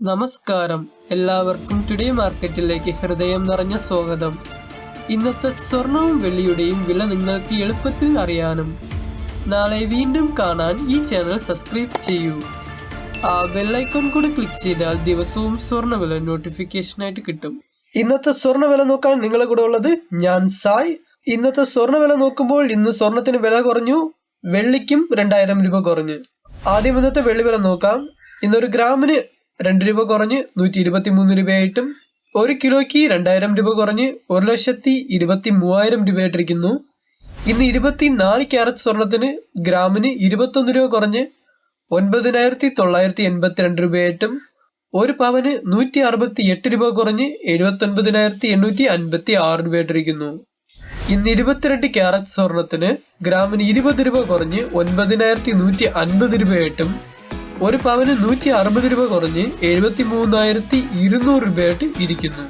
നമസ്കാരം, എല്ലാവർക്കും ടുഡേ മാർക്കറ്റിലേക്ക് ഹൃദയം നിറഞ്ഞ സ്വാഗതം. ഇന്നത്തെ സ്വർണവും വെള്ളിയുടെയും വില നിങ്ങൾക്ക് എളുപ്പത്തിൽ അറിയാനും നാളെ വീണ്ടും കാണാൻ ഈ ചാനൽ സബ്സ്ക്രൈബ് ചെയ്യൂ. ആ ബെല്ലൈക്കൺ കൂടി ക്ലിക്ക് ചെയ്താൽ ദിവസവും സ്വർണ്ണവില നോട്ടിഫിക്കേഷനായിട്ട് കിട്ടും. ഇന്നത്തെ സ്വർണ്ണവില നോക്കാൻ നിങ്ങളെ കൂടെ ഉള്ളത് ഞാൻ സായ്. ഇന്നത്തെ സ്വർണ്ണവില നോക്കുമ്പോൾ ഇന്ന് സ്വർണത്തിന് വില കുറഞ്ഞു, വെള്ളിക്കും 2000 രൂപ കുറഞ്ഞു. ആദ്യം ഇന്നത്തെ വെള്ളി വില നോക്കാം. ഇന്നൊരു ഗ്രാമിന് 2 രൂപ കുറഞ്ഞ് 123 രൂപയായിട്ടും 1 കിലോയ്ക്ക് 2000 രൂപ കുറഞ്ഞ് 1,23,000 രൂപയായിട്ടിരിക്കുന്നു. ഇന്ന് 24 ക്യാരറ്റ് സ്വർണത്തിന് ഗ്രാമിന് 21 രൂപ കുറഞ്ഞ് 9,982 രൂപയായിട്ടും 1 പവന് 168 രൂപ കുറഞ്ഞ് 79,856 രൂപയായിട്ടിരിക്കുന്നു. ഇന്ന് 22 ക്യാരറ്റ് സ്വർണത്തിന് ഗ്രാമിന് 20 രൂപ കുറഞ്ഞ് 9,150 രൂപയായിട്ടും 1 പവന് 160 രൂപ കുറഞ്ഞ് 73,200 രൂപയായിട്ട് ഇരിക്കുന്നു.